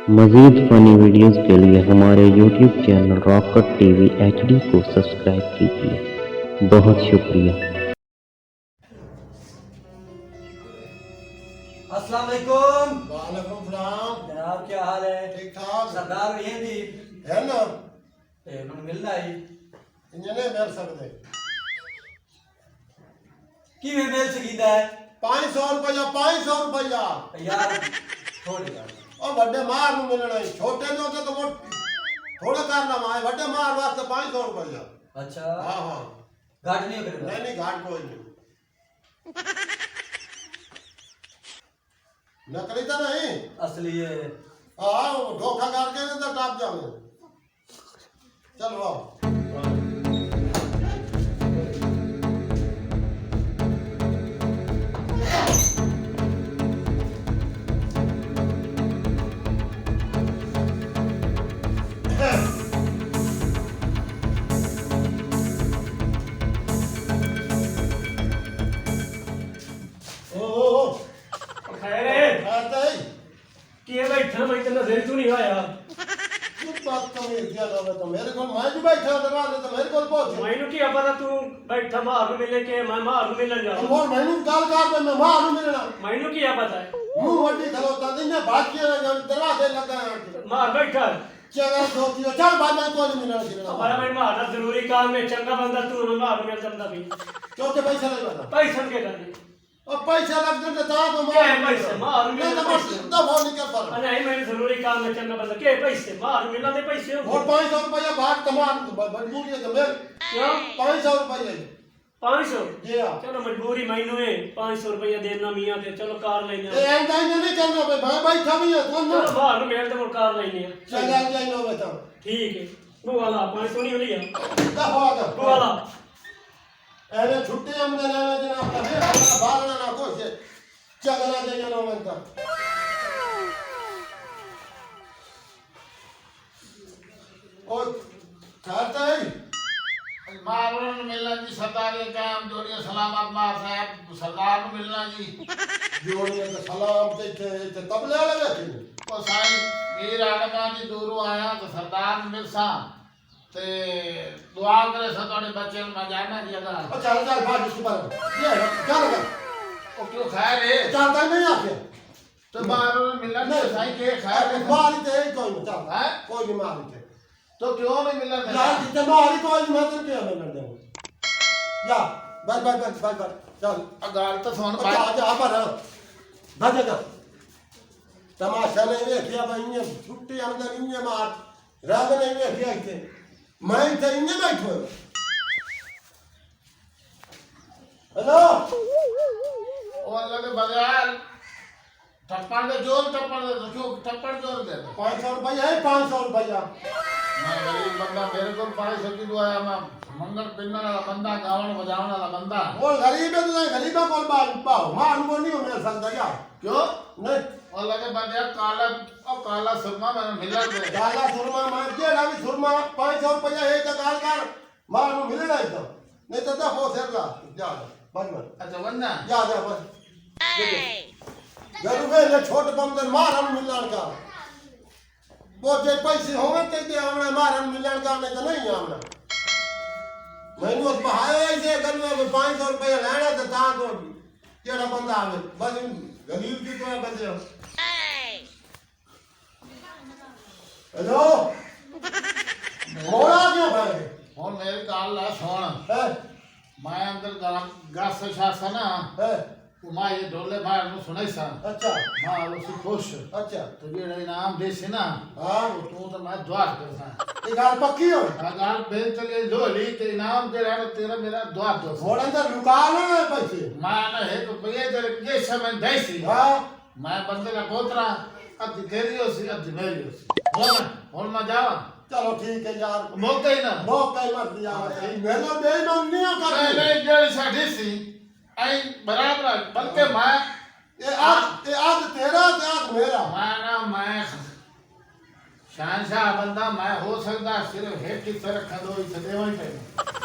मज़ीद funny videos के लिए हमारे YouTube channel rock-cut TV HD को सब्सक्राइब कीजिए। बहुत शुक्रिया। अस्सलाम वालेकुम। वालेकुम सलाम। जनाब क्या हाल है? ठीक ठाक सरदार भी हैं दी है ना? ते मन मिलना ही इंजन नहीं मिल सकते। किवें मिल सकीदा है 500 रुपया 500 रुपया यार थोड़ी यार और बड़े मार ਨੂੰ ਮਿਲਣਾ ਹੈ ਛੋਟੇ ਨੂੰ ਤੇ वो थोड़ा करना है बड़े मार वास्ते 500 रुपया। अच्छा हां हां घाट नहीं करेगा नहीं नहीं घाट कोई नहीं नकली तो नहीं असली है हां धोखा करके नहीं तो टप जाओगे। चलो आओ खैर है आते ही कि बैठा मैं तेरा दिल क्यों नहीं आया तू बात कम है क्या ना तो मेरे को मैं भी बैठा दरवाजे तो मेरे को पहुंच मैनू की पता तू बैठा मार मिले के मैं मार मिलन जा और मैंने गाल काट में मैं मार ਨੂੰ ਮਿਲਣਾ मैनू की पता है मुंह वड्डी खलोता दिन ने बात किया ना दरवाजे लगा है मार बैठा चला धोती हो चल बाद में कोई मिलना हमारा मैं मारना जरूरी काम है चंगा बंदा तू मैं मार मिल सकता भी क्योंकि पैसा नहीं बता पैसा के करने और पैसा लग गए तो तो क्या है पैसे मार नहीं मिल तो बस दफा निकल पर नहीं मैं जरूरी काम में चंगा बंदा के पैसे मार मिला दे पैसे और 500 रुपया भाग तमाम मजबूरी है तो मेरे क्यों 500 रुपया 500 जी हां चलो मजबूरी मैनू है 500 रुपया देना मियां ते चलो कार लेने ए एंड नहीं करना भाई बैठा भी है तो चलो मार मिल ते कार लेने चल जाए नो बता ठीक है वो वाला 500 नहीं लिया दफा कर वो वाला अरे छुट्टी हमने लेना जनाब का है हमारा बारना ना कोई चलना चाहिए नो बनता और खाता है मारून मिलना जी सरदार के काम जोड़िए सलामत मार साहब सरदार को मिलना जी जोड़िए तो सलाम ते तबले वाले बैठे ओ साईं मीर आलमा जी दूरों आया तो सरदार मिल सा ते दुआ करे सतोड़े बच्चे में जाना जी अगर अच्छा चल बात इसके बारे ये चल कर ओ क्यों खैर है चलता नहीं आके तो मारून मिलना नहीं साईं के खैर है मारी ते कोई नहीं चल है कोई नहीं मारी ते तो क्यों नहीं मिलना यार जितने मारी कोई नहीं मतलब क्या मिलने देंगे या बस चल अगाल तो सोन अच्छा भाई आजा पर भजगा तमाशा नहीं देखिया भाई ये छुट्टी अंदर इन्ने मार रात नहीं देखिया इथे मैं इथे इन्ने बैठो हेलो ओ अल्लाह के बगैर टप्पड़ दे जोर टप्पड़ दे क्यों टप्पड़ जोर दे 500 रुपया है 500 रुपया मैं गरीब बंदा मेरे को 500 की दुआ है मैं मंगल पिन्ना वाला बंदा गावन बजावन वाला बंदा वो गरीब है तो गरीबा कौन बात पाओ मां को नहीं हो मिल सकता क्या क्यों नहीं और लगे बंदे काला सुरमा मैंने मिला दे काला सुरमा मार के ना भी सुरमा 500 रुपया है तो काल कर मां को मिलना है तो नहीं तो दफो सेरला जा बस अच्छा बंदा जा बस जरूर है छोटे बंदर मारन मिलन का वो जे पैसे होवे ते दे हमने मारन मिलन का नहीं तो नहीं हमने मैंने उस बहाए ऐसे करने में 500 रुपया लेना तो ता तो केड़ा बंदा आवे बस गरीब की तो बंदे हेलो मोड़ा क्यों भाई और मेरी काल ला सोन है मैं अंदर गस शासा ना है तो मैं ये ढोले भाई नु सुनाई सा अच्छा मां वो से खुश अच्छा तो जेड़ा इनाम दे से ना हां तू तो मैं दुआ कर सा ये गाल पक्की हो अगर बेन चले ढोली ते इनाम दे रहा तेरा मेरा दुआ दो थोड़ा अंदर लुका ना पैसे मैं ना है तो भैया तेरे ये समय देसी हां मैं बंदे का पोतरा अद्धी तेरी हो सी अद्धी मेरी हो सी हो ना जावा चलो ठीक है यार मौका ही ना मौका ही मत दिया मैंने बेईमान नहीं कर नहीं नहीं जेड़ी साडी सी आई बराबर बल्कि मैं ये आज तेरा ते आज मेरा मैं शहनशाह बंदा मैं हो सकता सिर्फ एक की तरह खदो ही सदेवा ही पे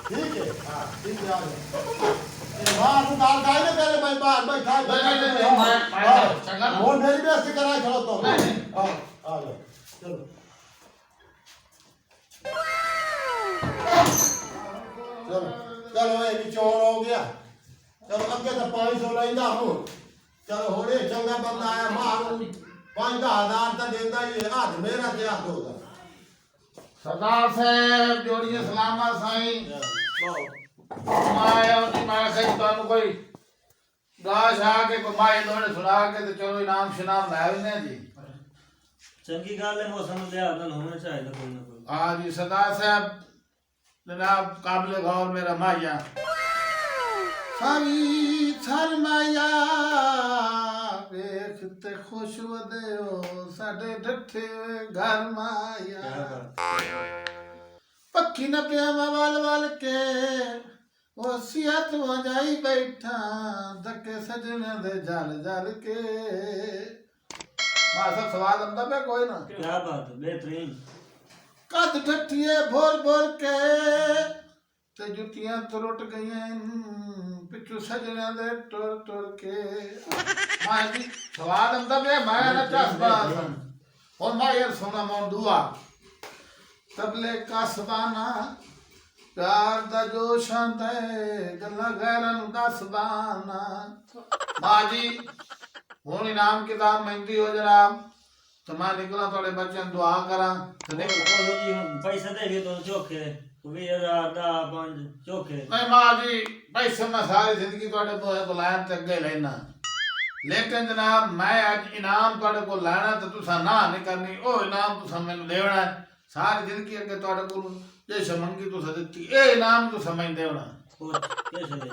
ठीक है हां ठीक है यार बाहर तू गाल खाए ना तेरे भाई बाहर बैठा नहीं, मैं चंगा ना। मोर मेरी बेइज्जती करा खड़ो तो नहीं। हां आ जाओ चलो चलो चलो ये भी चोर हो गया चलो अगे तो 500 लेंदा हूं चलो होने चंगा बंदा आया मारू 5,000 तो देंदा ही है हाथ मेरा ते हाथ होगा सरदार साहब जोड़िए सलामा साईं माया उन्हें मैं कहीं तो कोई गाश आके को माए दोने सुना के तो चलो इनाम शनाम ले आवे ने जी चंगी गल है मौसम दे आदन होना चाहिए कोई ना कोई। हाँ जी सरदार साहब जनाब काबिल गौर मेरा माया सारी शर्माया देखते खुश वदे हो साडे डठे घर माया पक्की न पिया वाल वाल के वो सियात हो जाई बैठा धक्के सजने दे जल जल के मां सब सवाल अंदा पे कोई ना क्या बात है बेहतरीन। कद ठठिए भोर भोर के ते जुतियां तुरट गईं पिछू सजने दे टुर टुर के मां जी सवाल अंदा पे मैं ना चस बात और मां यार सोना मोन दुआ तबले कसबाना प्यार दा जोश आंदा है गल्ला गैरां नूं दस बाना मां जी हुण इनाम किताब महंगी हो जनाब तो मैं निकला थोड़े बच्चों दुआ करा तो देखो बोलो जी हम पैसा दे भी तो चोखे 20,000 दा 5 चोखे नहीं मां जी पैसे मैं सारी जिंदगी थोड़े को लाइन ते अगे लेना लेकिन जनाब मैं आज इनाम थोड़े को लेना तो तुसा ना नहीं करनी ओ इनाम तुसा मैनू देना है सारी जिंदगी अगे थोड़े को जे मंगी तुसा दित्ती ए इनाम तुसा मैं देना और कैसे दे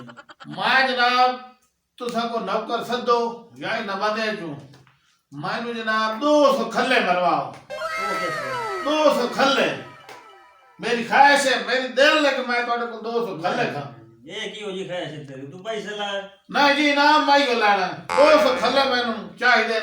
मैं जनाब तुसा को नौकर सदो या न बदे चू मैनू जनाब 200 खल्ले मरवाओ ओ कैसे 200 खल्ले मेरी ख्वाहिश है मेरी दिल है कि मैं थोड़े को 200 खल्ले खा ये की हो जी ख्वाहिश है तेरी तू पैसे ला नहीं जी इनाम मैं ही लेना 200 खल्ले मैनू चाहिए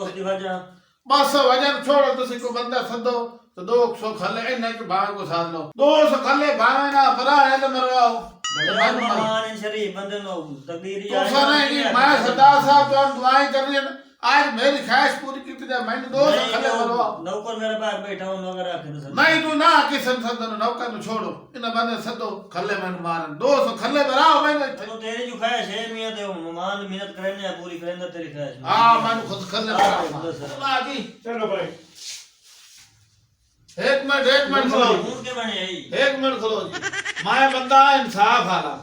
उस दी वजह बस वजन छोड़ो तुसी को बंदा सदो तो 200 खल्ले इन्ने के भावे को साथ लो 200 खल्ले भावे ना भरा है तो मरवाओ बड़ा मेहमान शरीफ बंदे नो तकदीर तो सर नहीं मैं सरदार साहब तो दुआएं कर रही है आज मेरी ख्वाहिश पूरी की जाए मैंने 200 खल्ले मरवाओ नौकर मेरे पास बैठा हूं नौकर रख दे सर नहीं तू ना किसन सदन नौकर नु छोड़ो इन बंदे सदो खल्ले मैंने मारन 200 खल्ले भराओ मैंने तो तेरी जो ख्वाहिश है मियां ते मेहमान मेहनत करने पूरी करेंगे तेरी ख्वाहिश हां मैंने खुद खल्ले भराओ अल्लाह जी चलो भाई एक मिनट खलो खून के बने आई एक मिनट खलो जी मैं बंदा इंसाफ वाला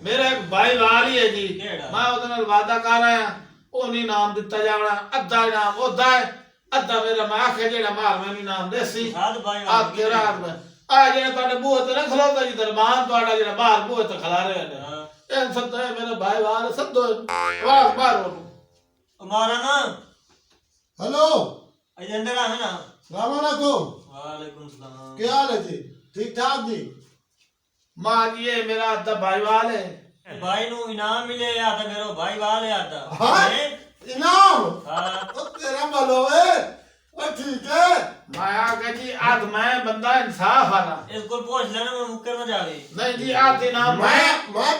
मेरा एक भाई वाली है जी मैं ਉਹਦੇ ਨਾਲ ਵਾਅਦਾ ਕਰ ਆਇਆ ਉਹ ਨਹੀਂ ਨਾਮ ਦਿੱਤਾ ਜਾਣਾ ਅੱਧਾ ਇਨਾਮ ਉਹਦਾ ਹੈ ਅੱਧਾ ਮੇਰਾ ਮੈਂ ਆਖਿਆ ਜਿਹੜਾ ਮਾਰ ਮੈਨੂੰ ਇਨਾਮ ਦੇਸੀ ਸਾਧ ਭਾਈ ਆ ਕੇ ਰਾਤ ਮੈਂ ਆ ਜਿਹੜਾ ਤੁਹਾਡੇ ਬੂਹੇ ਤੇ ਨਾ ਖਲੋਤਾ ਜੀ ਦਰਬਾਨ ਤੁਹਾਡਾ ਜਿਹੜਾ ਬਾਹਰ ਬੂਹੇ ਤੇ ਖਲਾ ਰਹੇ ਨੇ ਇਹ ਸੱਦਾ ਹੈ ਮੇਰਾ ਭਾਈ ਵਾਲ ਸੱਦੋ ਵਾਹ ਮਾਰੋ हमारा ना हेलो अजय अंदर आ ना सलाम अलैकुम वालेकुम सलाम क्या हाल है जी ठीक ठाक जी मां जी ये मेरा अद्धा भाई वाल है भाई नु इनाम मिले या था मेरो भाई वाले आता हाँ? इनाम हां ओ तेरा भलो है ओ ठीक है मैं आके जी आज मैं बंदा इंसाफ वाला इसको पूछ लेना मैं मुकर ना जावे नहीं जी आज इनाम मैं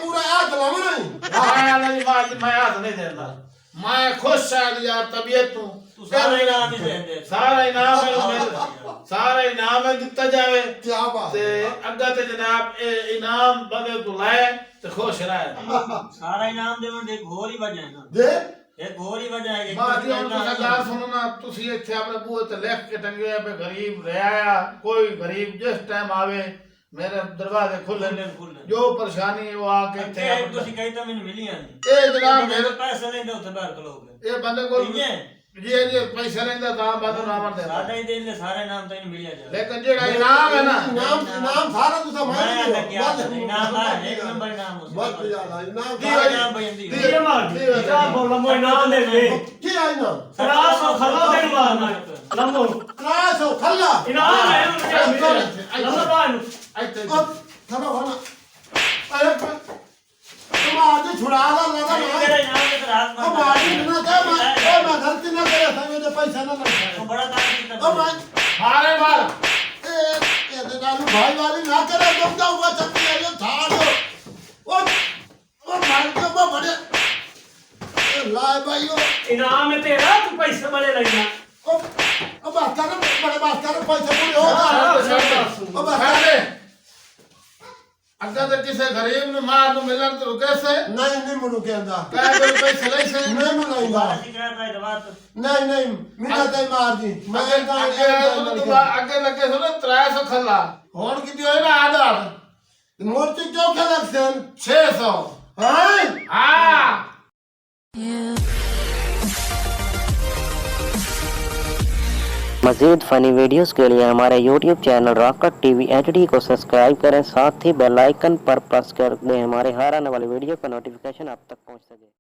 पूरा हाथ लाऊं नहीं मैं नहीं बात मैं हाथ नहीं देता मैं खुश है यार तबीयत तू तू सारा इनाम ही दे दे सारा इनाम है दिता जावे क्या बात ते अग्गा ते जनाब ए इनाम बदे तू लाए ते खुश रहे सारा इनाम देवन दे घोर ही वजह है ना दे एक घोर ही वजह है मां जी हम तो गाल सुनो ना तुसी इथे अपने बूहे ते लिख के टंगे पे गरीब रह आया कोई गरीब जिस टाइम आवे मेरे दरवाजे खुले ने जो परेशानी है वो आके थे एक तुसी कही तो मैंने मिली नहीं ए जनाब मेरे पैसे नहीं दे उते बाहर कलोगे ए बंदे को जी पैसा लेंदा ता बंदे नाम दे साडा ही देन सारे नाम तो इन मिलिया जा लेकिन जेड़ा इनाम है ना इनाम सारा तू मैं समझ क्या इनाम है एक नंबर इनाम हो मत ज्यादा इनाम दी सारा- इनाम बयंदी दी मार क्या बोल मो इनाम दे दे क्या इनाम 300 खलो दे मारना लंबो 300 खल्ला इनाम है मुझे लंबो बान ऐते अब खड़ा होना अरे तुम आज छुड़ा ला लगा तेरे इनाम के रात अब आज ना दे मैं गलती ना करे समझे पैसा ना तो लगा बड़ा काम अब करता मैं मारे मार ये दादू भाई वाली ना करे तुम का हुआ चक्की है ये था दो ओ मार के वो बड़े लाए भाइयों इनाम है तेरा तू पैसे वाले लगना अब बात कर बड़े बात कर पैसे पूरे होगा बस ਅੱਗਾ ਤੇ ਕਿਸੇ ਗਰੀਬ ਨੂੰ ਮਾਰ ਨੂੰ ਮਿਲਣ ਤੇ ਰੁਕੇ ਸੇ नहीं मुझे कहता ਕਾਹ ਕੋਈ ਪੈਸੇ ਲੈ ਸੇ नहीं मिलाएगा शिकायत है बात नहीं मेरा तो मार दी मैं ਅੱਗੇ ਲੱਗੇ ਸੋ 300 ਖੱਲਾ ਹੁਣ ਕਿਤੇ ਹੋਏ ਨਾ ਆਧਾਰ मूर्ति क्यों खलक से 600 हाँ ਹਾਂ मज़ीद फ़नी वीडियोस के लिए हमारे YouTube channel rocket TV HD को सब्सक्राइब करें, साथ ही बेल आइकन पर प्रेस कर दें हमारे हर आने वाली वीडियो का नोटिफिकेशन आप तक पहुंच सके।